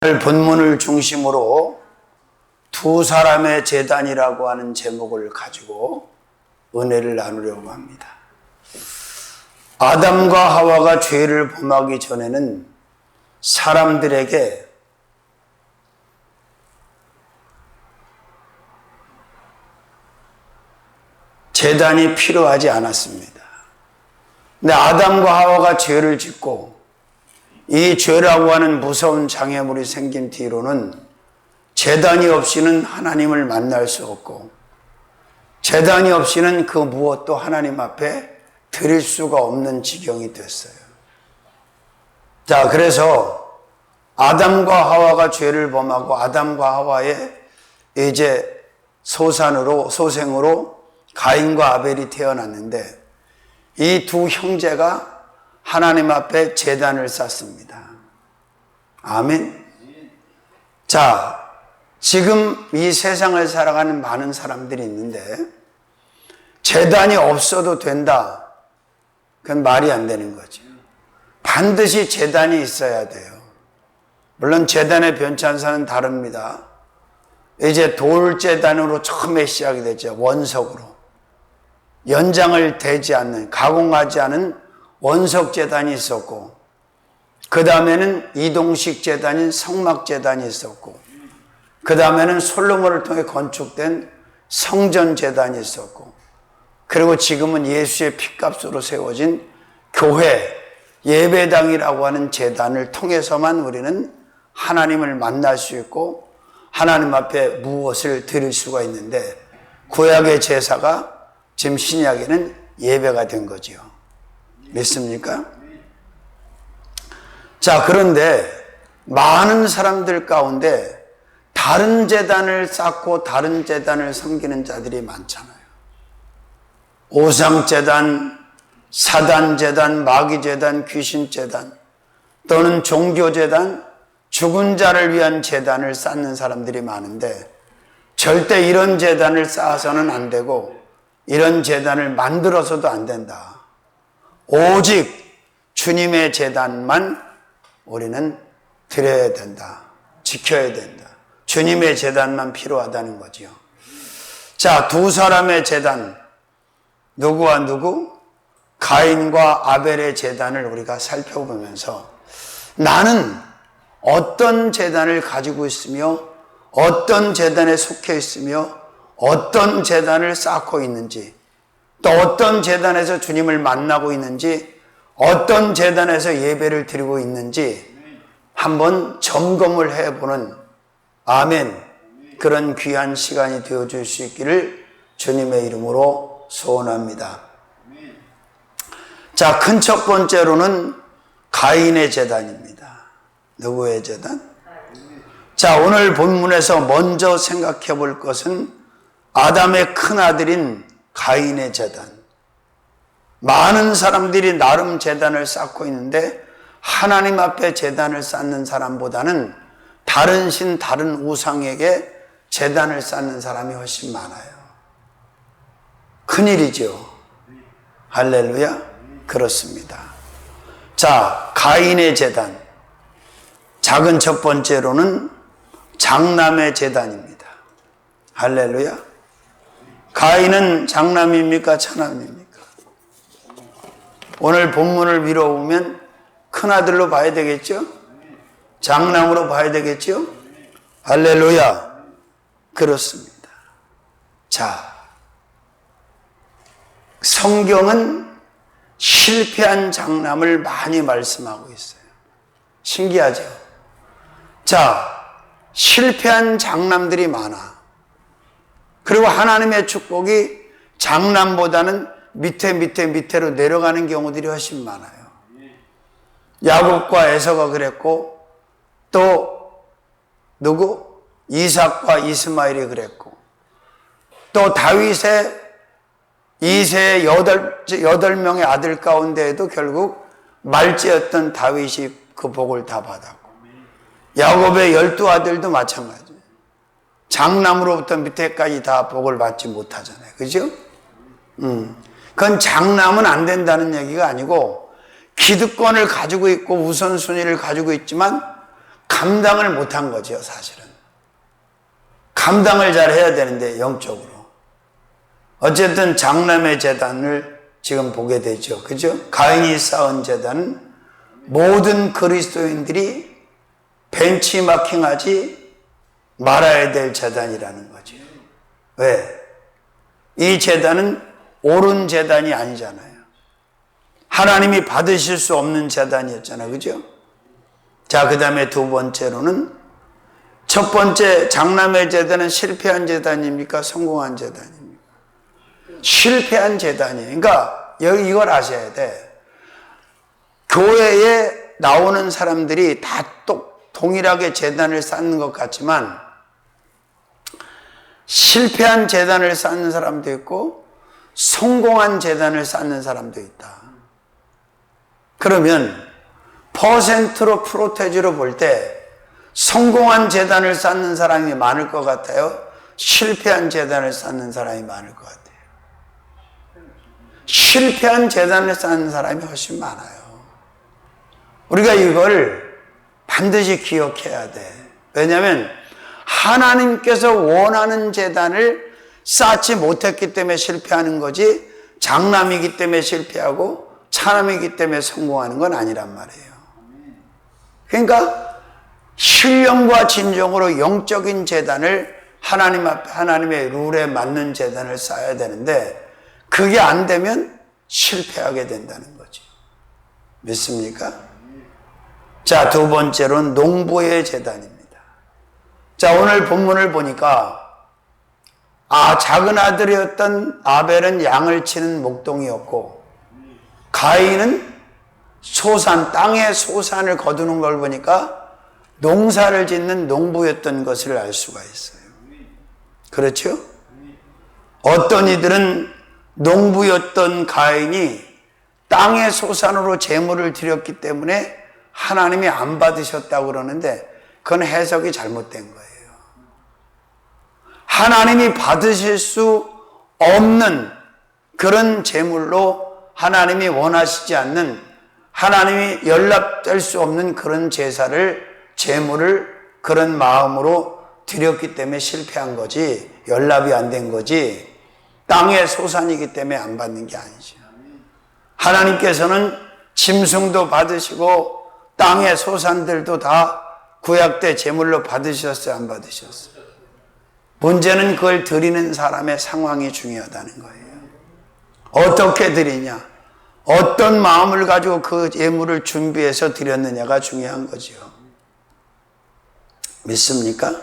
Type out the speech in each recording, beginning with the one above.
오늘 본문을 중심으로 두 사람의 제단이라고 하는 제목을 가지고 은혜를 나누려고 합니다. 아담과 하와가 죄를 범하기 전에는 사람들에게 제단이 필요하지 않았습니다. 근데 아담과 하와가 죄를 짓고 이 죄라고 하는 무서운 장애물이 생긴 뒤로는 제단이 없이는 하나님을 만날 수 없고 제단이 없이는 그 무엇도 하나님 앞에 드릴 수가 없는 지경이 됐어요. 자, 그래서 아담과 하와가 죄를 범하고 아담과 하와의 이제 소생으로 가인과 아벨이 태어났는데 이 두 형제가 하나님 앞에 제단을 쌓습니다. 아멘. 자, 지금 이 세상을 살아가는 많은 사람들이 있는데 제단이 없어도 된다. 그건 말이 안 되는 거죠. 반드시 제단이 있어야 돼요. 물론 제단의 변찬사는 다릅니다. 이제 돌제단으로 처음에 시작이 됐죠. 원석으로. 연장을 대지 않는, 가공하지 않은 원석제단이 있었고 그 다음에는 이동식 제단인 성막제단이 있었고 그 다음에는 솔로몬을 통해 건축된 성전제단이 있었고 그리고 지금은 예수의 피값으로 세워진 교회 예배당이라고 하는 제단을 통해서만 우리는 하나님을 만날 수 있고 하나님 앞에 무엇을 드릴 수가 있는데 구약의 제사가 지금 신약에는 예배가 된 거지요. 믿습니까? 자, 그런데 많은 사람들 가운데 다른 제단을 쌓고 다른 제단을 섬기는 자들이 많잖아요. 오상제단, 사단제단, 마귀제단, 귀신제단 또는 종교제단, 죽은 자를 위한 제단을 쌓는 사람들이 많은데 절대 이런 제단을 쌓아서는 안 되고 이런 제단을 만들어서도 안 된다. 오직 주님의 제단만 우리는 드려야 된다. 지켜야 된다. 주님의 제단만 필요하다는 거지요. 자, 두 사람의 제단, 누구와 누구? 가인과 아벨의 제단을 우리가 살펴보면서 나는 어떤 제단을 가지고 있으며 어떤 제단에 속해 있으며 어떤 제단을 쌓고 있는지 또 어떤 제단에서 주님을 만나고 있는지 어떤 제단에서 예배를 드리고 있는지 한번 점검을 해보는 아멘 그런 귀한 시간이 되어줄 수 있기를 주님의 이름으로 소원합니다. 자, 큰 첫 번째로는 가인의 제단입니다. 누구의 제단? 자, 오늘 본문에서 먼저 생각해 볼 것은 아담의 큰아들인 가인의 제단. 많은 사람들이 나름 제단을 쌓고 있는데 하나님 앞에 제단을 쌓는 사람보다는 다른 신, 다른 우상에게 제단을 쌓는 사람이 훨씬 많아요. 큰일이죠. 할렐루야. 그렇습니다. 자, 가인의 제단. 작은 첫 번째로는 장남의 제단입니다. 할렐루야. 가인은 장남입니까? 차남입니까? 오늘 본문을 미뤄보면 큰아들로 봐야 되겠죠? 장남으로 봐야 되겠죠? 할렐루야. 그렇습니다. 자, 성경은 실패한 장남을 많이 말씀하고 있어요. 신기하죠? 자, 실패한 장남들이 많아. 그리고 하나님의 축복이 장남보다는 밑으로 내려가는 경우들이 훨씬 많아요. 야곱과 에서가 그랬고 또 누구? 이삭과 이스마엘이 그랬고 또 다윗의 이세의 8명의 아들 가운데에도 결국 말째였던 다윗이 그 복을 다 받았고 야곱의 12아들도 마찬가지예요. 장남으로부터 밑에까지 다 복을 받지 못하잖아요. 그죠? 그건 장남은 안 된다는 얘기가 아니고 기득권을 가지고 있고 우선순위를 가지고 있지만 감당을 못한 거죠, 사실은. 감당을 잘 해야 되는데, 영적으로. 어쨌든 장남의 제단을 지금 보게 되죠. 그죠? 가인이 쌓은 제단은 모든 그리스도인들이 벤치마킹하지 말아야 될 제단이라는 거죠. 왜? 이 제단은 옳은 제단이 아니잖아요. 하나님이 받으실 수 없는 제단이었잖아요. 그죠? 자, 그 다음에 두 번째로는, 첫 번째 장남의 제단은 실패한 제단입니까? 성공한 제단입니까? 실패한 제단이에요. 그러니까 이걸 아셔야 돼. 교회에 나오는 사람들이 다 동일하게 제단을 쌓는 것 같지만 실패한 제단을 쌓는 사람도 있고 성공한 제단을 쌓는 사람도 있다. 그러면 퍼센트로 프로테지로 볼 때 성공한 제단을 쌓는 사람이 많을 것 같아요? 실패한 제단을 쌓는 사람이 많을 것 같아요? 실패한 제단을 쌓는 사람이 훨씬 많아요. 우리가 이걸 반드시 기억해야 돼. 왜냐하면 하나님께서 원하는 제단을 쌓지 못했기 때문에 실패하는 거지, 장남이기 때문에 실패하고 차남이기 때문에 성공하는 건 아니란 말이에요. 그러니까 신령과 진정으로 영적인 제단을 하나님 앞에, 하나님의 룰에 맞는 제단을 쌓아야 되는데, 그게 안 되면 실패하게 된다는 거죠. 믿습니까? 자, 두 번째로는 농부의 제단입니다. 자, 오늘 본문을 보니까 작은 아들이었던 아벨은 양을 치는 목동이었고 가인은 소산, 땅의 소산을 거두는 걸 보니까 농사를 짓는 농부였던 것을 알 수가 있어요. 그렇죠? 어떤 이들은 농부였던 가인이 땅의 소산으로 제물을 드렸기 때문에 하나님이 안 받으셨다고 그러는데 그건 해석이 잘못된 거예요. 하나님이 받으실 수 없는 그런 제물로 하나님이 원하시지 않는, 하나님이 연락될 수 없는 그런 제물을 그런 마음으로 드렸기 때문에 실패한 거지, 연락이 안 된 거지, 땅의 소산이기 때문에 안 받는 게 아니죠. 하나님께서는 짐승도 받으시고 땅의 소산들도 다 구약 때 제물로 받으셨어요, 안 받으셨어요? 문제는 그걸 드리는 사람의 상황이 중요하다는 거예요. 어떻게 드리냐, 어떤 마음을 가지고 그 예물을 준비해서 드렸느냐가 중요한 거죠. 믿습니까?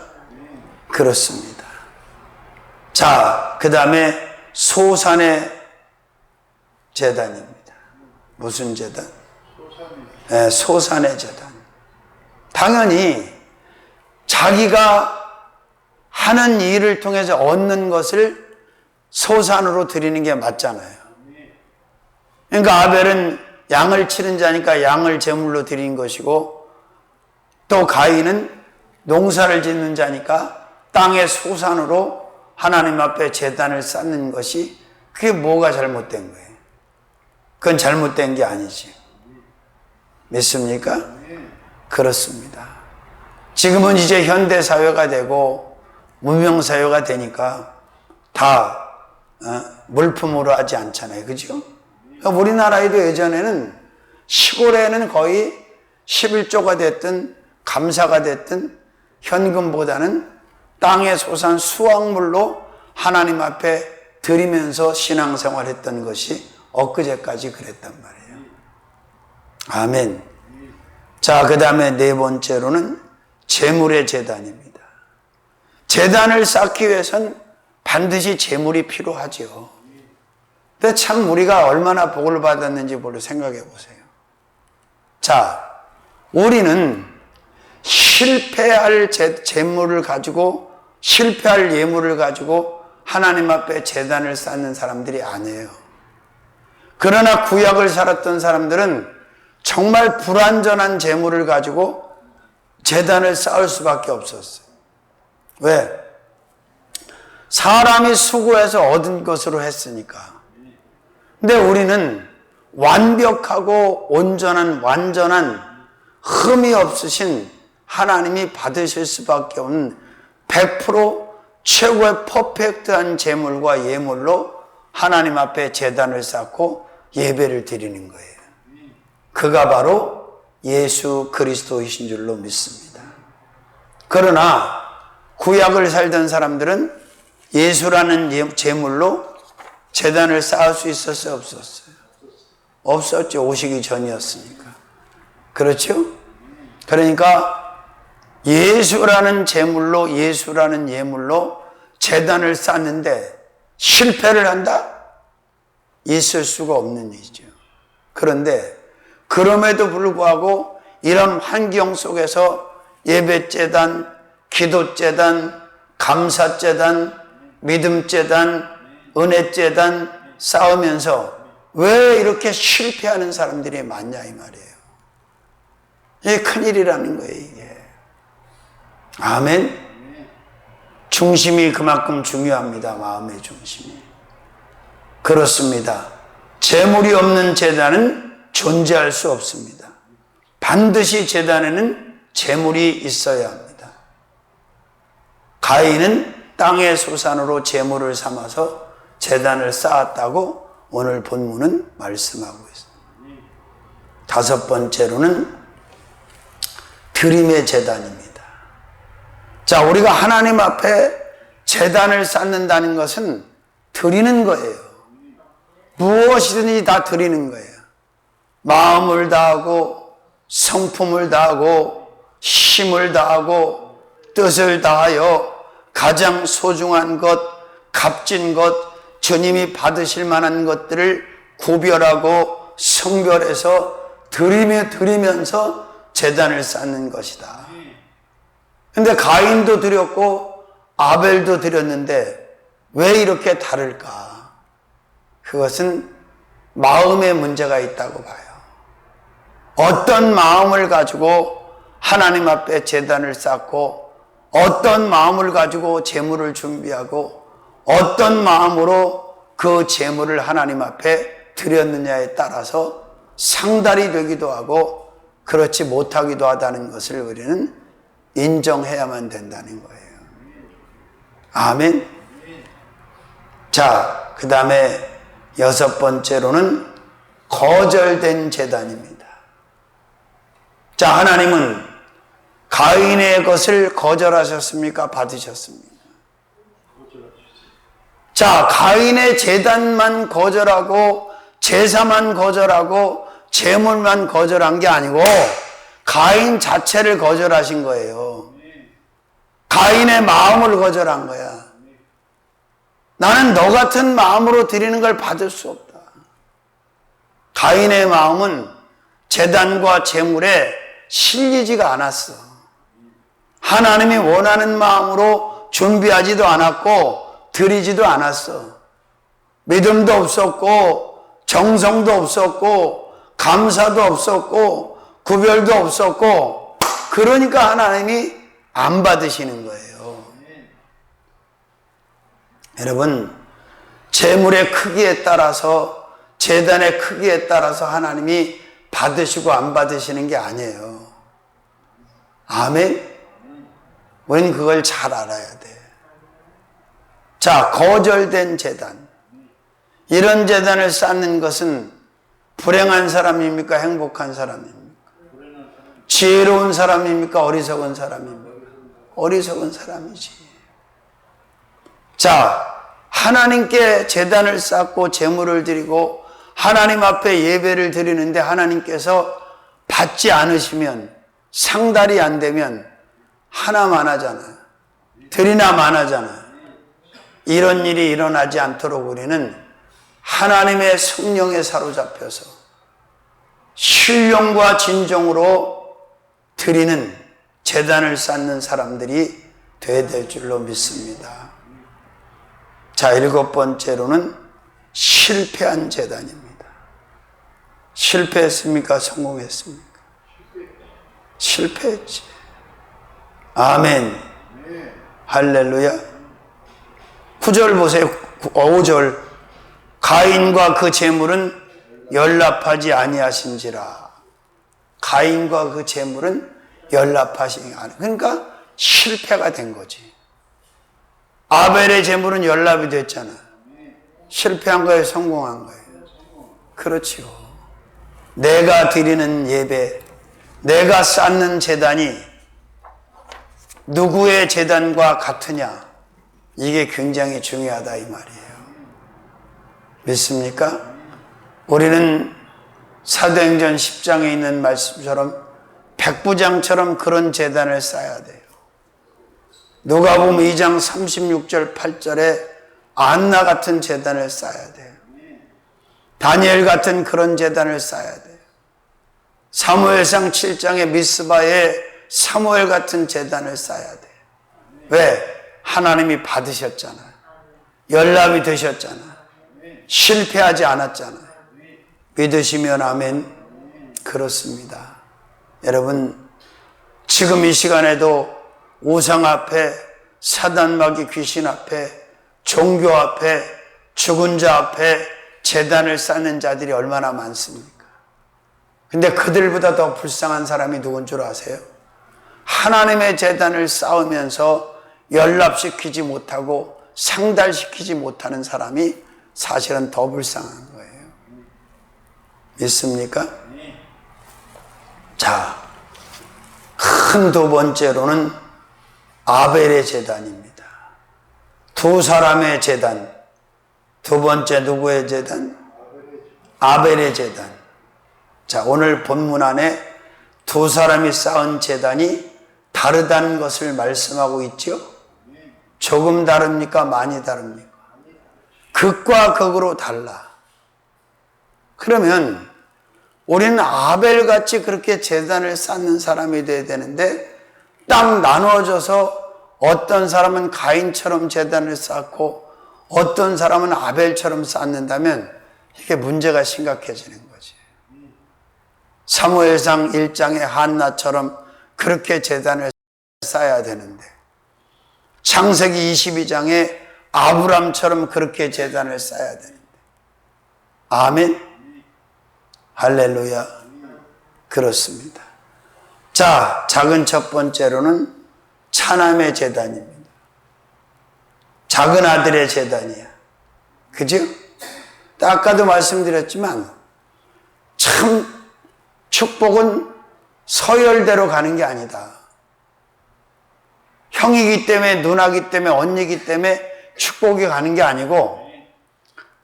그렇습니다. 자, 그 다음에 소산의 제단입니다. 무슨 제단? 네, 소산의 제단. 당연히 자기가 하는 일을 통해서 얻는 것을 소산으로 드리는 게 맞잖아요. 그러니까 아벨은 양을 치는 자니까 양을 제물로 드린 것이고, 또 가인은 농사를 짓는 자니까 땅의 소산으로 하나님 앞에 제단을 쌓는 것이, 그게 뭐가 잘못된 거예요? 그건 잘못된 게 아니지. 믿습니까? 그렇습니다. 지금은 이제 현대사회가 되고 문명사회가 되니까 다 물품으로 하지 않잖아요. 그죠? 우리나라에도 예전에는 시골에는 거의 11조가 됐든 감사가 됐든 현금보다는 땅의 소산 수확물로 하나님 앞에 드리면서 신앙생활 했던 것이 엊그제까지 그랬단 말이에요. 아멘. 자, 그 다음에 네 번째로는 제물의 제단입니다. 제단을 쌓기 위해선 반드시 제물이 필요하죠. 근데 참 우리가 얼마나 복을 받았는지 생각해 보세요. 자, 우리는 실패할 제물을 가지고, 실패할 예물을 가지고 하나님 앞에 제단을 쌓는 사람들이 아니에요. 그러나 구약을 살았던 사람들은 정말 불완전한 제물을 가지고 제단을 쌓을 수밖에 없었어요. 왜? 사람이 수고해서 얻은 것으로 했으니까. 근데 우리는 완벽하고 온전한, 완전한 흠이 없으신 하나님이 받으실 수밖에 없는 100% 최고의 퍼펙트한 제물과 예물로 하나님 앞에 제단을 쌓고 예배를 드리는 거예요. 그가 바로 예수 그리스도이신 줄로 믿습니다. 그러나 구약을 살던 사람들은 예수라는 제물로 제단을 쌓을 수 있었어요? 없었어요? 없었죠. 오시기 전이었으니까. 그렇죠? 그러니까 예수라는 예물로 제단을 쌓는데 실패를 한다? 있을 수가 없는 일이죠. 그런데 그럼에도 불구하고 이런 환경 속에서 예배제단, 기도제단, 감사제단, 믿음제단, 은혜제단 쌓으면서 왜 이렇게 실패하는 사람들이 많냐 이 말이에요. 이게 큰일이라는 거예요, 이게. 아멘. 중심이 그만큼 중요합니다. 마음의 중심이. 그렇습니다. 제물이 없는 제단은 존재할 수 없습니다. 반드시 제단에는 제물이 있어야 합니다. 가인은 땅의 소산으로 제물을 삼아서 제단을 쌓았다고 오늘 본문은 말씀하고 있습니다. 다섯 번째로는 드림의 제단입니다. 자, 우리가 하나님 앞에 제단을 쌓는다는 것은 드리는 거예요. 무엇이든지 다 드리는 거예요. 마음을 다하고 성품을 다하고 힘을 다하고 뜻을 다하여 가장 소중한 것, 값진 것, 주님이 받으실 만한 것들을 구별하고 성별해서 드리면서 제단을 쌓는 것이다. 근데 가인도 드렸고 아벨도 드렸는데 왜 이렇게 다를까? 그것은 마음의 문제가 있다고 봐요. 어떤 마음을 가지고 하나님 앞에 제단을 쌓고 어떤 마음을 가지고 제물을 준비하고 어떤 마음으로 그 제물을 하나님 앞에 드렸느냐에 따라서 상달이 되기도 하고 그렇지 못하기도 하다는 것을 우리는 인정해야만 된다는 거예요. 아멘. 자, 그 다음에 여섯 번째로는 거절된 제단입니다. 자, 하나님은 가인의 것을 거절하셨습니까? 받으셨습니까? 자, 가인의 제단만 거절하고 제사만 거절하고 제물만 거절한 게 아니고 가인 자체를 거절하신 거예요. 가인의 마음을 거절한 거야. 나는 너 같은 마음으로 드리는 걸 받을 수 없다. 가인의 마음은 제단과 제물에 실리지가 않았어. 하나님이 원하는 마음으로 준비하지도 않았고 드리지도 않았어. 믿음도 없었고 정성도 없었고 감사도 없었고 구별도 없었고 그러니까 하나님이 안 받으시는 거예요. 여러분, 제물의 크기에 따라서 제단의 크기에 따라서 하나님이 받으시고 안 받으시는 게 아니에요. 아멘? 우리는 그걸 잘 알아야 돼. 자, 거절된 제단. 이런 제단을 쌓는 것은 불행한 사람입니까? 행복한 사람입니까? 지혜로운 사람입니까? 어리석은 사람입니까? 어리석은 사람이지. 자, 하나님께 제단을 쌓고 제물을 드리고 하나님 앞에 예배를 드리는데 하나님께서 받지 않으시면 상달이 안 되면 하나만 하잖아요. 드리나만 하잖아요. 이런 일이 일어나지 않도록 우리는 하나님의 성령에 사로잡혀서 신령과 진정으로 드리는 제단을 쌓는 사람들이 되어야 될 줄로 믿습니다. 자, 일곱 번째로는 실패한 제단입니다. 실패했습니까? 성공했습니까? 실패했지. 아멘. 할렐루야. 9절 보세요. 5절. 가인과 그 제물은 연락하지 아니하신지라. 가인과 그 제물은 연락하시지 않아요. 그러니까 실패가 된 거지. 아벨의 제물은 연락이 됐잖아. 실패한 거예요, 성공한 거예요? 그렇지요. 내가 드리는 예배, 내가 쌓는 제단이 누구의 제단과 같으냐, 이게 굉장히 중요하다 이 말이에요. 믿습니까? 우리는 사도행전 10장에 있는 말씀처럼 백부장처럼 그런 제단을 쌓아야 돼요. 누가복음 2장 36절 8절에 안나 같은 제단을 쌓아야 돼요. 다니엘 같은 그런 제단을 쌓아야 돼요. 사무엘상 7장의 미스바에 사무엘 같은 제단을 쌓아야 돼요. 왜? 하나님이 받으셨잖아요. 연락이 되셨잖아요. 실패하지 않았잖아요. 믿으시면 아멘. 그렇습니다. 여러분, 지금 이 시간에도 우상 앞에, 사단마귀 귀신 앞에, 종교 앞에, 죽은 자 앞에 제단을 쌓는 자들이 얼마나 많습니까? 근데 그들보다 더 불쌍한 사람이 누군 줄 아세요? 하나님의 제단을 쌓으면서 연락시키지 못하고 상달시키지 못하는 사람이 사실은 더 불쌍한 거예요. 믿습니까? 자, 큰 두 번째로는 아벨의 제단입니다. 두 사람의 제단. 두 번째 누구의 제단? 아벨의 제단. 자, 오늘 본문 안에 두 사람이 쌓은 제단이 다르다는 것을 말씀하고 있죠? 조금 다릅니까? 많이 다릅니까? 극과 극으로 달라. 그러면 우리는 아벨같이 그렇게 제단을 쌓는 사람이 돼야 되는데 딱 나누어져서 어떤 사람은 가인처럼 제단을 쌓고 어떤 사람은 아벨처럼 쌓는다면 이게 문제가 심각해지는 거지. 사무엘상 1장의 한나처럼 그렇게 제단을 쌓아야 되는데 창세기 22장에 아브람처럼 그렇게 제단을 쌓아야 되는데 아멘. 할렐루야. 그렇습니다. 자, 작은 첫 번째로는 차남의 제단입니다. 작은 아들의 제단이야. 그죠? 아까도 말씀드렸지만 참 축복은 서열대로 가는 게 아니다. 형이기 때문에, 누나기 때문에, 언니기 때문에 축복이 가는 게 아니고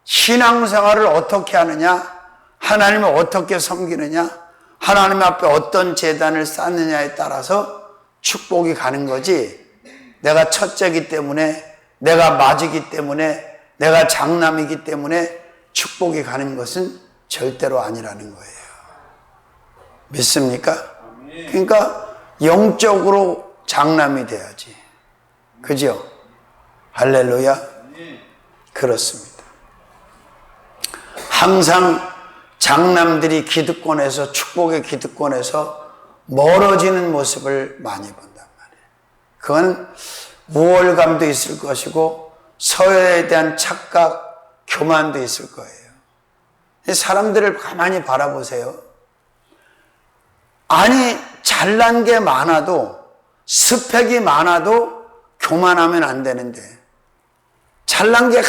신앙생활을 어떻게 하느냐, 하나님을 어떻게 섬기느냐, 하나님 앞에 어떤 제단을 쌓느냐에 따라서 축복이 가는 거지, 내가 첫째이기 때문에, 내가 맞이기 때문에, 내가 장남이기 때문에 축복이 가는 것은 절대로 아니라는 거예요. 믿습니까? 그러니까 영적으로 장남이 돼야지. 그죠? 할렐루야. 그렇습니다. 항상 장남들이 기득권에서, 축복의 기득권에서 멀어지는 모습을 많이 본단 말이에요. 그건 우월감도 있을 것이고 서열에 대한 착각, 교만도 있을 거예요. 사람들을 가만히 바라보세요. 아니, 잘난 게 많아도, 스펙이 많아도 교만하면 안 되는데, 잘난 게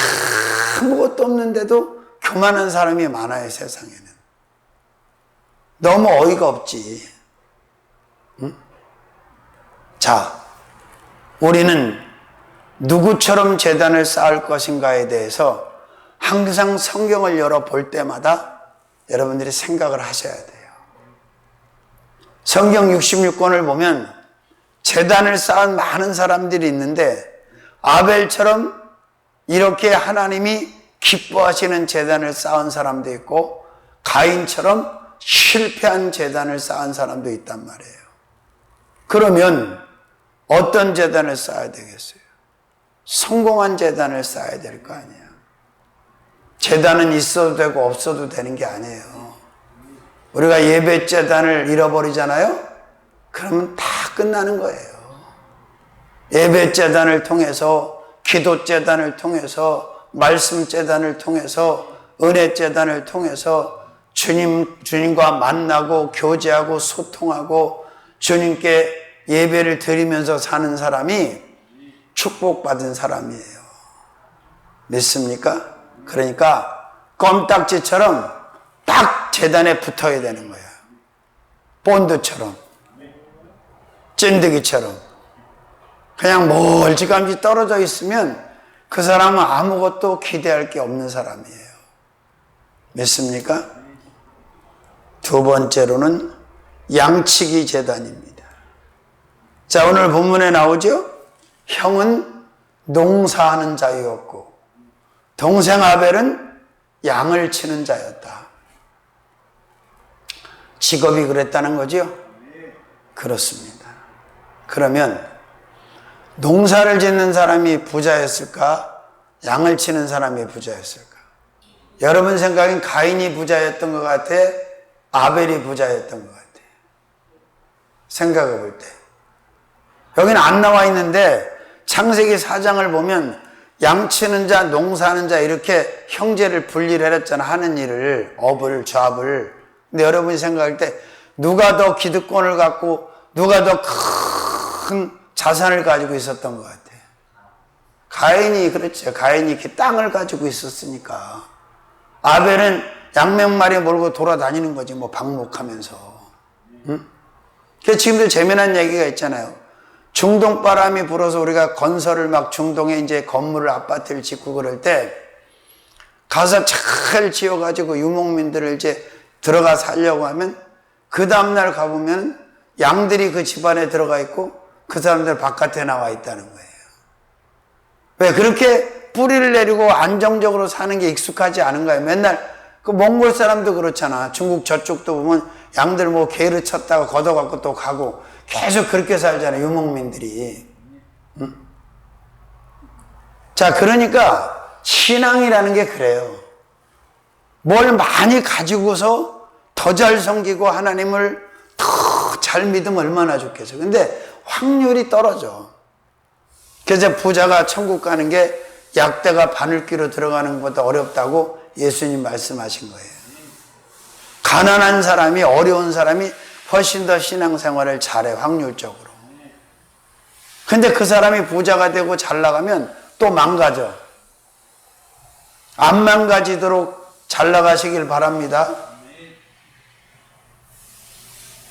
아무것도 없는데도 교만한 사람이 많아요, 세상에는. 너무 어이가 없지. 응? 자, 우리는 누구처럼 제단을 쌓을 것인가에 대해서 항상 성경을 열어볼 때마다 여러분들이 생각을 하셔야 돼요. 성경 66권을 보면 제단을 쌓은 많은 사람들이 있는데 아벨처럼 이렇게 하나님이 기뻐하시는 제단을 쌓은 사람도 있고 가인처럼 실패한 제단을 쌓은 사람도 있단 말이에요. 그러면 어떤 제단을 쌓아야 되겠어요? 성공한 제단을 쌓아야 될 거 아니에요. 제단은 있어도 되고 없어도 되는 게 아니에요. 우리가 예배 제단을 잃어버리잖아요? 그러면 다 끝나는 거예요. 예배 제단을 통해서, 기도 제단을 통해서, 말씀 제단을 통해서, 은혜 제단을 통해서 주님과 만나고 교제하고 소통하고 주님께 예배를 드리면서 사는 사람이 축복받은 사람이에요. 믿습니까? 그러니까 껌딱지처럼 딱 제단에 붙어야 되는 거예요. 본드처럼, 찐득이처럼. 그냥 멀찌감치 떨어져 있으면 그 사람은 아무것도 기대할 게 없는 사람이에요. 믿습니까? 두 번째로는 양치기 제단입니다. 자, 오늘 본문에 나오죠? 형은 농사하는 자였고 동생 아벨은 양을 치는 자였다. 직업이 그랬다는 거죠? 그렇습니다. 그러면 농사를 짓는 사람이 부자였을까? 양을 치는 사람이 부자였을까? 여러분 생각엔 가인이 부자였던 것 같아? 아벨이 부자였던 것 같아? 생각해 볼 때. 여기는 안 나와 있는데 창세기 4장을 보면 양치는 자, 농사하는 자 이렇게 형제를 분리를 해놨잖아. 하는 일을, 업을, 잡을. 근데 여러분이 생각할 때 누가 더 기득권을 갖고 누가 더 큰 자산을 가지고 있었던 것 같아? 가인이 그렇죠. 가인이 이렇게 땅을 가지고 있었으니까. 아벨은 양 몇 마리 몰고 돌아다니는 거지, 뭐 방목하면서. 응? 그래서 지금도 재미난 얘기가 있잖아요. 중동 바람이 불어서 우리가 건설을 막 중동에 이제 건물을 아파트를 짓고 그럴 때 가서 잘 지어가지고 유목민들을 이제 들어가 살려고 하면 그 다음날 가보면 양들이 그 집안에 들어가 있고 그 사람들 바깥에 나와 있다는 거예요. 왜 그렇게 뿌리를 내리고 안정적으로 사는 게 익숙하지 않은가요? 맨날 그 몽골 사람도 그렇잖아. 중국 저쪽도 보면 양들 뭐 개를 쳤다가 걷어갖고 또 가고 계속 그렇게 살잖아요. 유목민들이. 응? 자, 그러니까 신앙이라는 게 그래요. 뭘 많이 가지고서 더 잘 섬기고 하나님을 더 잘 믿으면 얼마나 좋겠어요. 근데 확률이 떨어져. 그래서 부자가 천국 가는 게 약대가 바늘귀로 들어가는 것보다 어렵다고 예수님 말씀하신 거예요. 가난한 사람이, 어려운 사람이 훨씬 더 신앙생활을 잘해, 확률적으로. 근데 그 사람이 부자가 되고 잘 나가면 또 망가져. 안 망가지도록 잘 나가시길 바랍니다.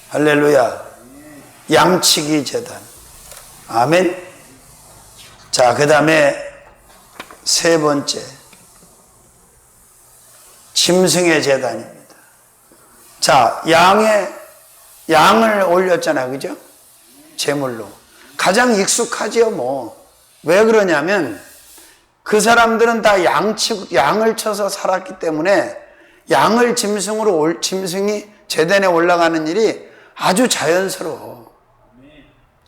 할렐루야. 양치기 제단. 아멘. 자, 그 다음에 세 번째. 짐승의 제단입니다. 자, 양을 올렸잖아요. 그죠? 제물로. 가장 익숙하지요, 뭐. 왜 그러냐면, 그 사람들은 다 양을 쳐서 살았기 때문에, 짐승이 제단에 올라가는 일이 아주 자연스러워.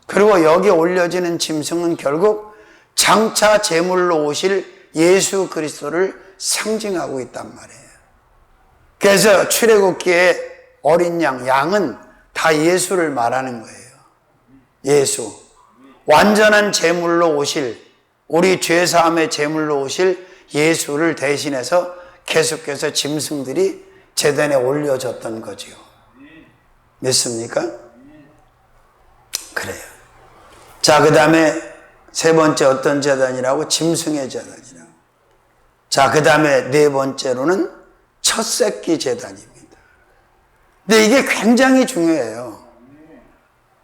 그리고 여기 올려지는 짐승은 결국 장차 제물로 오실 예수 그리스도를 상징하고 있단 말이에요. 그래서 출애굽기에 어린 양은 다 예수를 말하는 거예요. 예수. 완전한 제물로 오실, 우리 죄사함의 제물로 오실 예수를 대신해서 계속해서 짐승들이 제단에 올려졌던 거지요. 믿습니까? 그래요. 자, 그 다음에 세 번째 어떤 제단이라고? 짐승의 제단이라고. 자, 그 다음에 네 번째로는 첫 새끼 제단입니다. 근데 이게 굉장히 중요해요.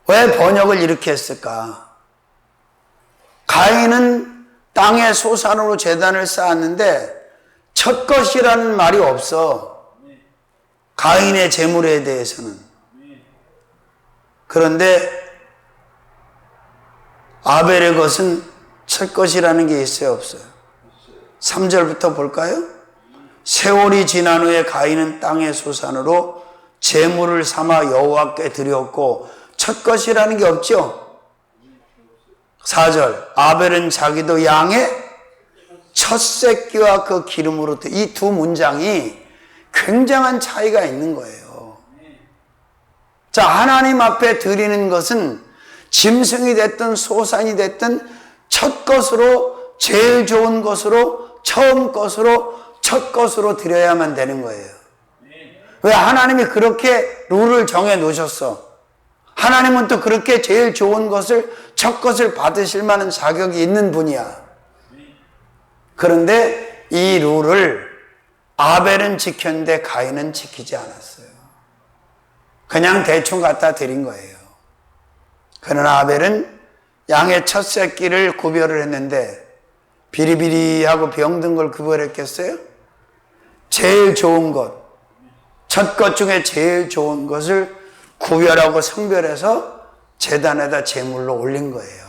왜 번역을 이렇게 했을까? 가인은 땅의 소산으로 제단을 쌓았는데 첫 것이라는 말이 없어. 가인의 제물에 대해서는. 그런데 아벨의 것은 첫 것이라는 게 있어요, 없어요? 3절부터 볼까요? 세월이 지난 후에 가인은 땅의 소산으로 제물을 삼아 여호와께 드렸고 첫 것이라는 게 없죠? 4절 아벨은 자기도 양의 첫 새끼와 그 기름으로 이 두 문장이 굉장한 차이가 있는 거예요. 자, 하나님 앞에 드리는 것은 짐승이 됐든 소산이 됐든 첫 것으로, 제일 좋은 것으로, 처음 것으로, 첫 것으로 드려야만 되는 거예요. 왜 하나님이 그렇게 룰을 정해 놓으셨어? 하나님은 또 그렇게 제일 좋은 것을, 첫 것을 받으실 만한 자격이 있는 분이야. 그런데 이 룰을 아벨은 지켰는데 가인은 지키지 않았어요. 그냥 대충 갖다 드린 거예요. 그러나 아벨은 양의 첫 새끼를 구별을 했는데 비리비리하고 병든 걸 구별했겠어요? 제일 좋은 것, 첫 것 중에 제일 좋은 것을 구별하고 성별해서 제단에다 제물로 올린 거예요.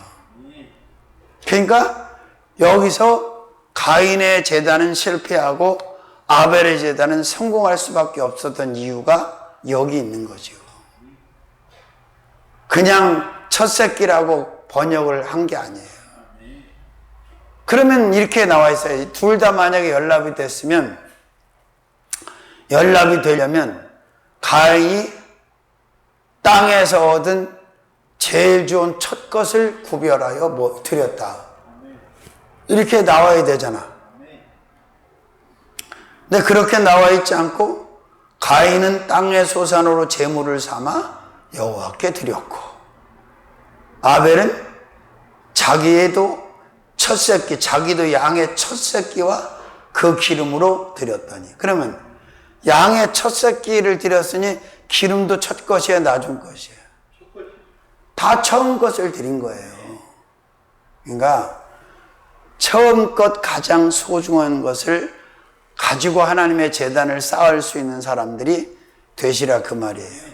그러니까 여기서 가인의 제단은 실패하고 아벨의 제단은 성공할 수밖에 없었던 이유가 여기 있는 거죠. 그냥 첫 새끼라고 번역을 한 게 아니에요. 그러면 이렇게 나와 있어요. 둘 다 만약에 연합이 됐으면, 연합이 되려면 가인이 땅에서 얻은 제일 좋은 첫 것을 구별하여 드렸다. 이렇게 나와야 되잖아. 근데 그렇게 나와 있지 않고 가인은 땅의 소산으로 제물을 삼아 여호와께 드렸고, 아벨은 자기도 첫 새끼, 자기도 양의 첫 새끼와 그 기름으로 드렸더니, 그러면 양의 첫 새끼를 드렸으니 기름도 첫 것이야, 나중 것이야? 다 처음 것을 드린 거예요. 그러니까 처음 것, 가장 소중한 것을 가지고 하나님의 제단을 쌓을 수 있는 사람들이 되시라, 그 말이에요.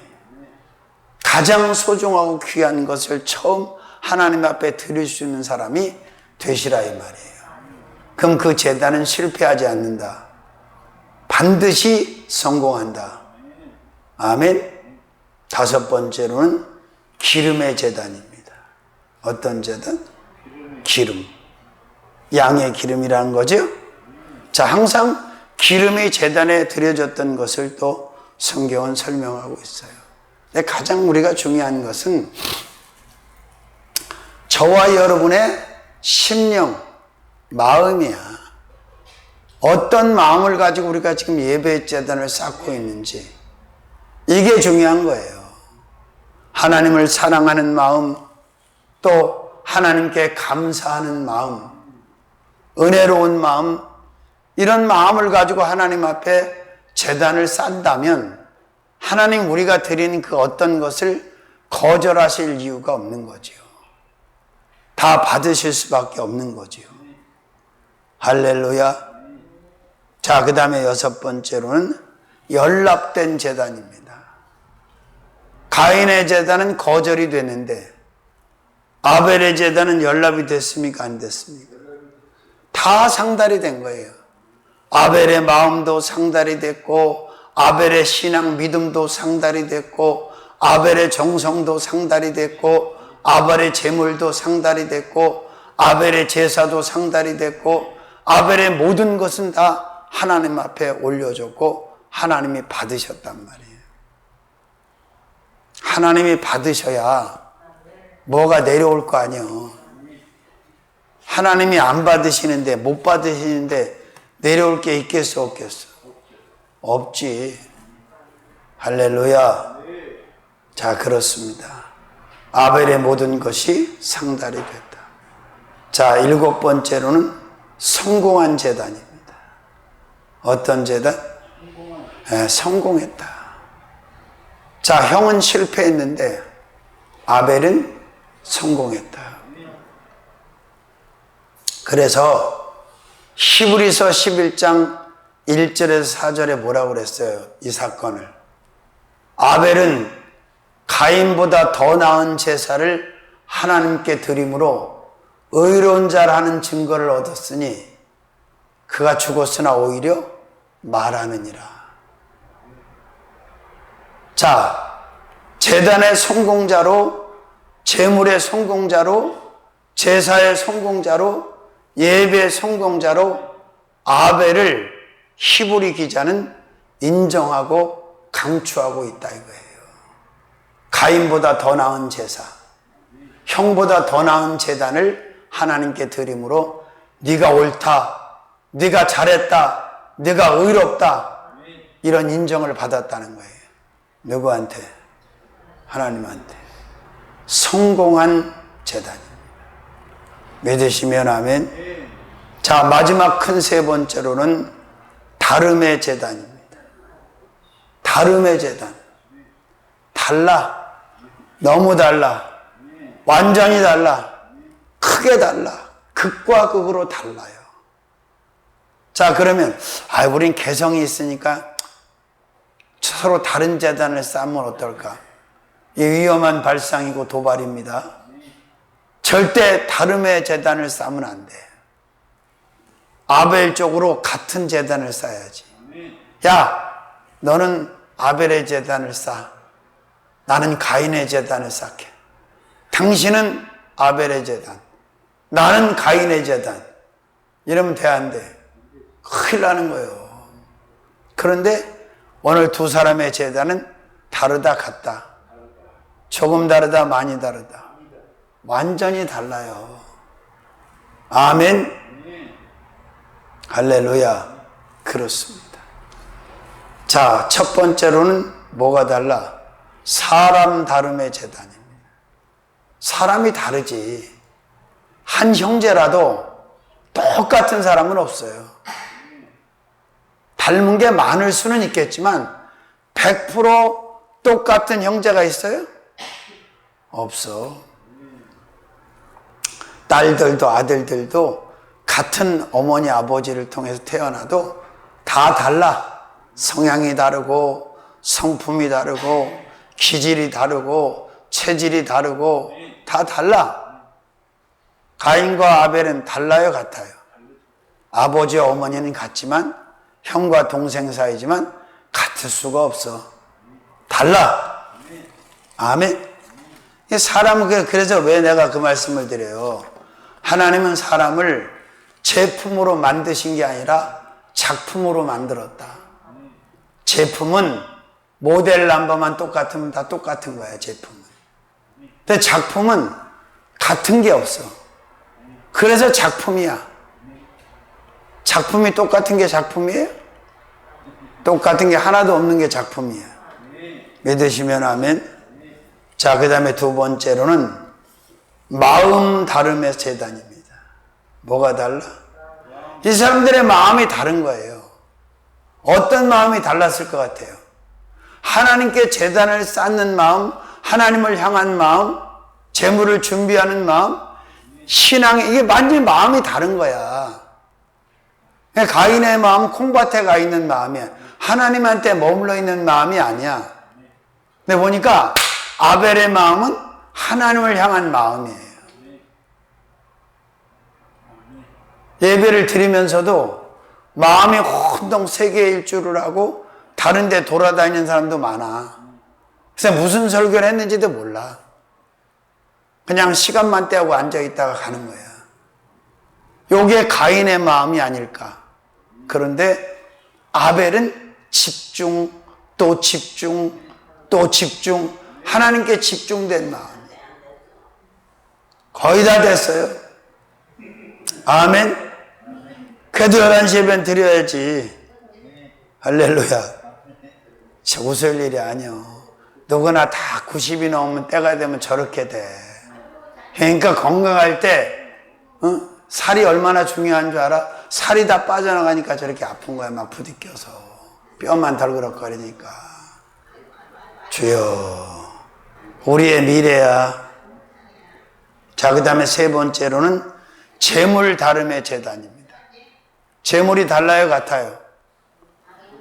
가장 소중하고 귀한 것을 처음 하나님 앞에 드릴 수 있는 사람이 되시라, 이 말이에요. 그럼 그 제단은 실패하지 않는다. 반드시 성공한다. 아멘. 다섯 번째로는 기름의 제단입니다. 어떤 제단? 기름. 양의 기름이라는 거죠. 자, 항상 기름이 제단에 드려졌던 것을 또 성경은 설명하고 있어요. 근데 가장 우리가 중요한 것은 저와 여러분의 심령, 마음이야. 어떤 마음을 가지고 우리가 지금 예배 제단을 쌓고 있는지, 이게 중요한 거예요. 하나님을 사랑하는 마음, 또 하나님께 감사하는 마음, 은혜로운 마음, 이런 마음을 가지고 하나님 앞에 제단을 쌓는다면 하나님 우리가 드리는 그 어떤 것을 거절하실 이유가 없는 거죠. 다 받으실 수밖에 없는 거죠. 할렐루야. 자, 그 다음에 여섯 번째로는 연합된 제단입니다. 가인의 제단은 거절이 됐는데 아벨의 제단은 연합이 됐습니까? 안 됐습니까? 다 상달이 된 거예요. 아벨의 마음도 상달이 됐고, 아벨의 신앙 믿음도 상달이 됐고, 아벨의 정성도 상달이 됐고, 아벨의 제물도 상달이 됐고, 아벨의 제사도 상달이 됐고, 아벨의 모든 것은 다 하나님 앞에 올려줬고 하나님이 받으셨단 말이에요. 하나님이 받으셔야 뭐가 내려올 거 아니에요. 하나님이 안 받으시는데, 못 받으시는데 내려올 게 있겠어, 없겠어? 없지. 할렐루야. 자, 그렇습니다. 아벨의 모든 것이 상달이 됐다. 자, 일곱 번째로는 성공한 제단입니다. 어떤 제단? 성공했다. 자, 형은 실패했는데 아벨은 성공했다. 그래서 히브리서 11장 1절에서 4절에 뭐라고 그랬어요? 이 사건을. 아벨은 가인보다 더 나은 제사를 하나님께 드림으로 의로운 자라는 증거를 얻었으니 그가 죽었으나 오히려 말하느니라. 자, 제단의 성공자로, 제물의 성공자로, 제사의 성공자로, 예배의 성공자로 아벨을 히브리 기자는 인정하고 강추하고 있다 이거예요. 가인보다 더 나은 제사, 형보다 더 나은 제단을 하나님께 드림으로 네가 옳다, 네가 잘했다, 네가 의롭다, 이런 인정을 받았다는 거예요. 누구한테? 하나님한테. 성공한 제단입니다. 믿으시면 아멘. 자, 마지막 큰 세 번째로는 다름의 제단입니다. 다름의 제단. 달라. 너무 달라. 완전히 달라. 크게 달라. 극과 극으로 달라요. 자, 그러면 우린 개성이 있으니까 서로 다른 제단을 쌓으면 어떨까? 이 위험한 발상이고 도발입니다. 절대 다름의 제단을 쌓으면 안 돼. 아벨 쪽으로 같은 제단을 쌓아야지. 야, 너는 아벨의 제단을 쌓아. 나는 가인의 제단을 쌓게. 당신은 아벨의 제단, 나는 가인의 제단. 이러면 돼, 안 돼? 큰일 나는 거예요. 그런데 오늘 두 사람의 제단은 다르다, 같다. 조금 다르다, 많이 다르다. 완전히 달라요. 아멘. 할렐루야. 그렇습니다. 자, 첫 번째로는 뭐가 달라? 사람 다름의 제단입니다. 사람이 다르지. 한 형제라도 똑같은 사람은 없어요. 닮은 게 많을 수는 있겠지만 100% 똑같은 형제가 있어요? 없어. 딸들도 아들들도 같은 어머니 아버지를 통해서 태어나도 다 달라. 성향이 다르고 성품이 다르고 기질이 다르고 체질이 다르고 다 달라. 가인과 아벨은 달라요, 같아요? 아버지와 어머니는 같지만 형과 동생 사이지만 같을 수가 없어. 달라. 아멘. 사람은 그래서 왜 내가 그 말씀을 드려요? 하나님은 사람을 제품으로 만드신 게 아니라 작품으로 만들었다. 제품은 모델 넘버만 똑같으면 다 똑같은 거야, 제품은. 근데 작품은 같은 게 없어. 그래서 작품이야. 작품이 똑같은 게 작품이에요? 똑같은 게 하나도 없는 게 작품이야. 믿으시면 아멘. 자, 그 다음에 두 번째로는 마음 다름의 제단입니다. 뭐가 달라? 이 사람들의 마음이 다른 거예요. 어떤 마음이 달랐을 것 같아요? 하나님께 제단을 쌓는 마음, 하나님을 향한 마음, 재물을 준비하는 마음, 신앙이, 이게 완전히 마음이 다른 거야. 가인의 마음, 콩밭에 가 있는 마음이야. 하나님한테 머물러 있는 마음이 아니야. 근데 보니까 아벨의 마음은 하나님을 향한 마음이에요. 예배를 드리면서도 마음이 혼동 세계 일주를 하고 다른 데 돌아다니는 사람도 많아. 그래서 무슨 설교를 했는지도 몰라. 그냥 시간만 때우고 앉아있다가 가는 거야. 요게 가인의 마음이 아닐까. 그런데 아벨은 집중, 또 집중, 또 집중, 하나님께 집중된 마음이에요. 거의 다 됐어요. 아멘. 그래도 11시 예배는 드려야지. 할렐루야. 웃을 일이 아니요. 누구나 다 90이 넘으면 때가 되면 저렇게 돼. 그러니까 건강할 때 살이 얼마나 중요한 줄 알아? 살이 다 빠져나가니까 저렇게 아픈 거야. 막 부딪혀서 뼈만 덜그럭거리니까. 주여, 우리의 미래야. 자, 그 다음에 세 번째로는 재물 다름의 제단입니다. 재물이 달라요, 같아요?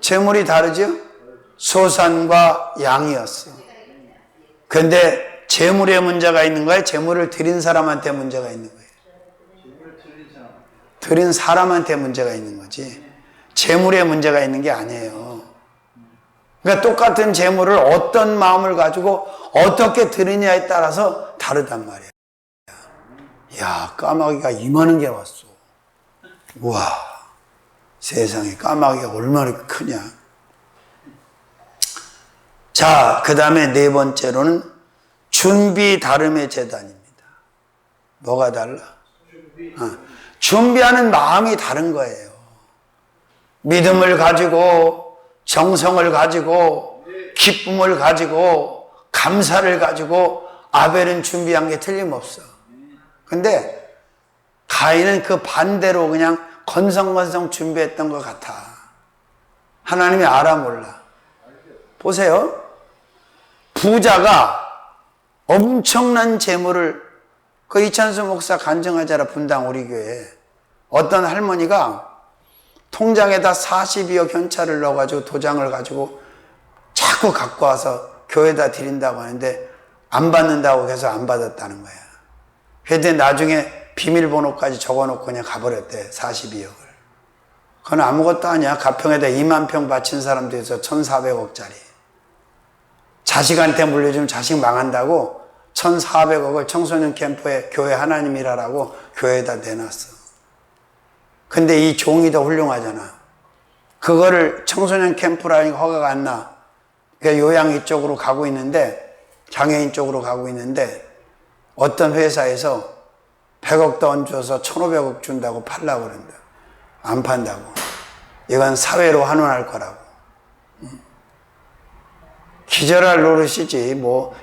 재물이 다르죠? 소산과 양이었어. 그런데 재물에 문제가 있는 거예요? 재물을 드린 사람한테 문제가 있는 거예요? 드린 사람한테 문제가 있는 거지. 재물에 문제가 있는 게 아니에요. 그러니까 똑같은 재물을 어떤 마음을 가지고 어떻게 드리냐에 따라서 다르단 말이에요. 야, 까마귀가 이만한 게 왔어. 우와, 세상에 까마귀가 얼마나 크냐. 자, 그 다음에 네 번째로는 준비 다름의 제단입니다. 뭐가 달라? 준비하는 마음이 다른 거예요. 믿음을 가지고, 정성을 가지고, 기쁨을 가지고, 감사를 가지고 아벨은 준비한 게 틀림없어. 근데 가인은 그 반대로 그냥 건성건성 준비했던 것 같아. 하나님이 알아 몰라. 보세요. 부자가 엄청난 재물을, 그 이찬수 목사 간증하자라 분당 우리 교회에 어떤 할머니가 통장에다 42억 현찰을 넣어가지고 도장을 가지고 자꾸 갖고 와서 교회에다 드린다고 하는데 안 받는다고 해서 안 받았다는 거야. 그런데 나중에 비밀번호까지 적어놓고 그냥 가버렸대. 42억을. 그건 아무것도 아니야. 가평에다 2만 평 바친 사람도 있어. 1,400억짜리. 자식한테 물려주면 자식 망한다고 1,400억을 청소년 캠프에 교회 하나님 일하라고 교회에다 내놨어. 근데 이 종이 더 훌륭하잖아. 그거를 청소년 캠프라니까 허가가 안 나. 그러니까 요양 이쪽으로 가고 있는데, 장애인 쪽으로 가고 있는데 어떤 회사에서 100억 더 얹어서 1,500억 준다고 팔라고 그런다. 안 판다고. 이건 사회로 환원할 거라고. 기절할 노릇이지. 뭐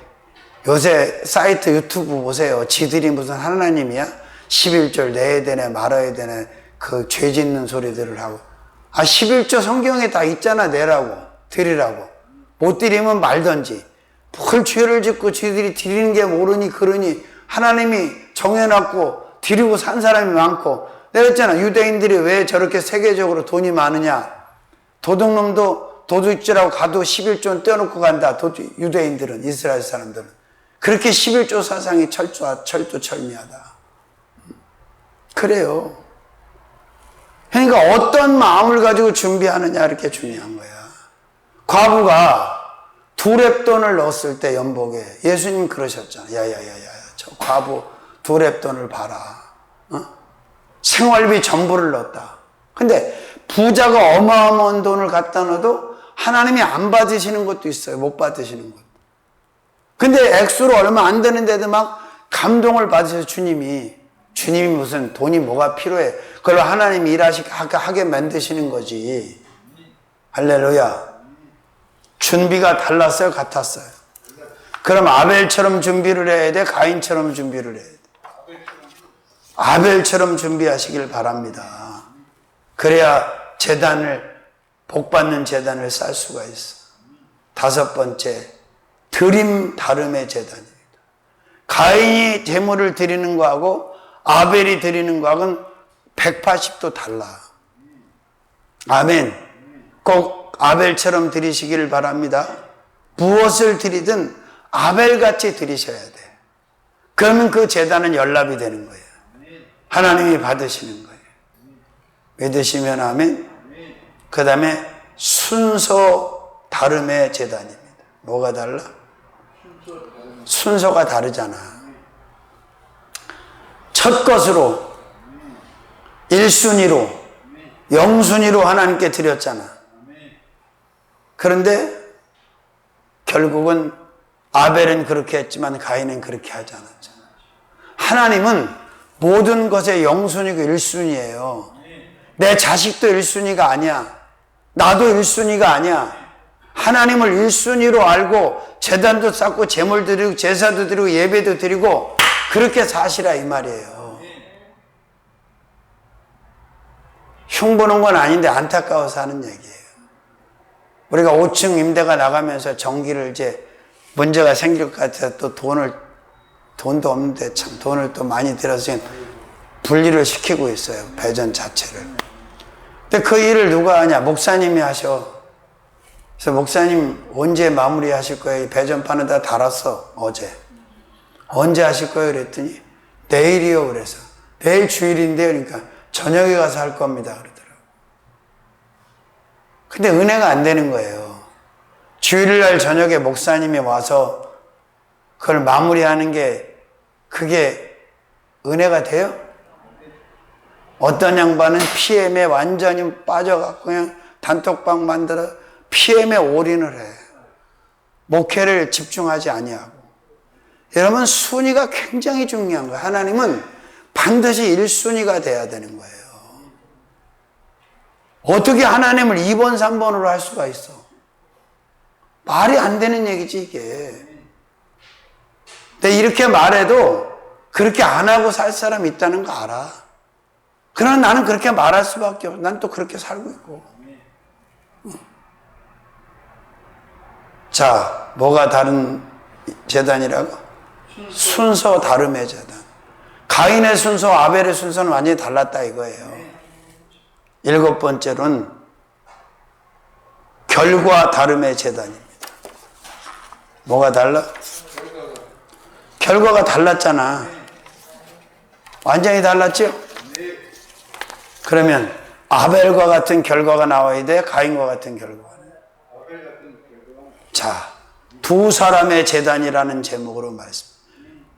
요새 사이트 유튜브 보세요. 지들이 무슨 하나님이야? 11절 내야 되네 말아야 되네 그 죄 짓는 소리들을 하고. 11조 성경에 다 있잖아. 내라고 드리라고. 못 드리면 말던지. 뭘 죄를 짓고 지들이 드리는 게 모르니 그러니. 하나님이 정해놨고 드리고 산 사람이 많고. 내가 했잖아. 유대인들이 왜 저렇게 세계적으로 돈이 많으냐. 도둑놈도 도둑질하고 가도 11조는 떼어놓고 간다. 유대인들은, 이스라엘 사람들은. 그렇게 11조 사상이 철두철미하다. 그래요. 그러니까 어떤 마음을 가지고 준비하느냐 이렇게 중요한 거야. 과부가 $2돈을 넣었을 때 연복에 예수님 그러셨잖아. 야야야야, 저 과부 $2돈을 봐라. 생활비 전부를 넣었다. 근데 부자가 어마어마한 돈을 갖다 넣어도 하나님이 안 받으시는 것도 있어요. 못 받으시는 것. 근데 액수로 얼마 안 되는데도 막 감동을 받으셔서 주님이 무슨 돈이 뭐가 필요해. 그걸로 하나님이 하게 만드시는 거지. 할렐루야. 준비가 달랐어요? 같았어요? 그럼 아벨처럼 준비를 해야 돼? 가인처럼 준비를 해야 돼? 아벨처럼 준비하시길 바랍니다. 그래야 복받는 제단을 쌓을 수가 있어. 5번째, 드림 다름의 제단입니다. 가인이 제물을 드리는 거하고 아벨이 드리는 거하고는 180도 달라. 아멘. 꼭 아벨처럼 드리시기를 바랍니다. 무엇을 드리든 아벨같이 드리셔야 돼. 그러면 그 제단은 연락이 되는 거예요. 하나님이 받으시는 거예요. 믿으시면 아멘. 그 다음에 순서 다름의 제단입니다. 뭐가 달라? 순서가 다르잖아. 첫 것으로 1순위로 영순위로 하나님께 드렸잖아. 그런데 결국은 아벨은 그렇게 했지만 가인은 그렇게 하지 않았잖아. 하나님은 모든 것의 영순위고 1순위예요. 내 자식도 1순위가 아니야. 나도 1순위가 아니야. 하나님을 1순위로 알고 제단도 쌓고 제물 드리고 제사도 드리고 예배도 드리고 그렇게 사시라 이 말이에요. 흉보는 건 아닌데 안타까워서 하는 얘기예요. 우리가 5층 임대가 나가면서 전기를 이제 문제가 생길 것 같아서 또 돈도 없는데 참 돈을 또 많이 들여서 분리를 시키고 있어요. 배전 자체를. 근데 그 일을 누가 하냐? 목사님이 하셔. 그래서 목사님 언제 마무리 하실 거예요? 배전판에다 달았어. 어제. 언제 하실 거예요? 그랬더니 내일이요. 그래서 내일 주일인데요. 그러니까 저녁에 가서 할 겁니다. 그러더라고요. 근데 은혜가 안 되는 거예요. 주일날 저녁에 목사님이 와서 그걸 마무리하는 게 그게 은혜가 돼요? 어떤 양반은 PM에 완전히 빠져갖고 그냥 단톡방 만들어 PM에 올인을 해. 목회를 집중하지 아니하고. 여러분 순위가 굉장히 중요한 거예요. 하나님은 반드시 1순위가 돼야 되는 거예요. 어떻게 하나님을 2번, 3번으로 할 수가 있어? 말이 안 되는 얘기지 이게. 근데 이렇게 말해도 그렇게 안 하고 살 사람이 있다는 거 알아. 그러나 나는 그렇게 말할 수밖에 없어. 난 또 그렇게 살고 있고. 자, 뭐가 다른 제단이라고? 순서 다름의 제단. 가인의 순서와 아벨의 순서는 완전히 달랐다 이거예요. 7번째로는 결과 다름의 제단입니다. 뭐가 달라? 결과가 달랐잖아. 완전히 달랐죠? 그러면 아벨과 같은 결과가 나와야 돼? 가인과 같은 결과가? 자, 두 사람의 제단이라는 제목으로 말씀.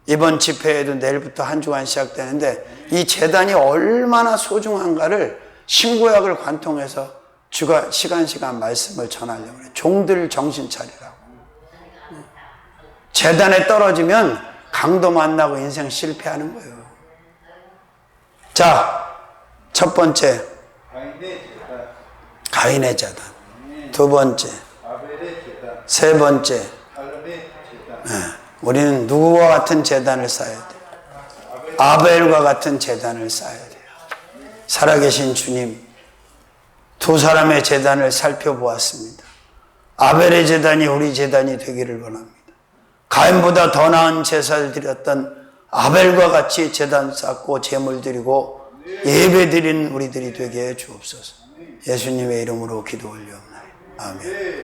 이번 집회에도 내일부터 한 주간 시작되는데 이 제단이 얼마나 소중한가를 신구약을 관통해서 주가 시간 말씀을 전하려고 그래요. 종들 정신 차리라고. 제단에 떨어지면 강도 만나고 인생 실패하는 거예요. 자, 첫 번째 가인의 제단. 두 번째 세 번째 우리는 누구와 같은 제단을 쌓아야 돼요? 아벨과 같은 제단을 쌓아야 돼요. 살아계신 주님, 두 사람의 제단을 살펴보았습니다. 아벨의 제단이 우리 제단이 되기를 원합니다. 가인보다 더 나은 제사를 드렸던 아벨과 같이 제단 쌓고 제물 드리고 예배 드리는 우리들이 되게 해 주옵소서. 예수님의 이름으로 기도 올려옵나이다. 아멘.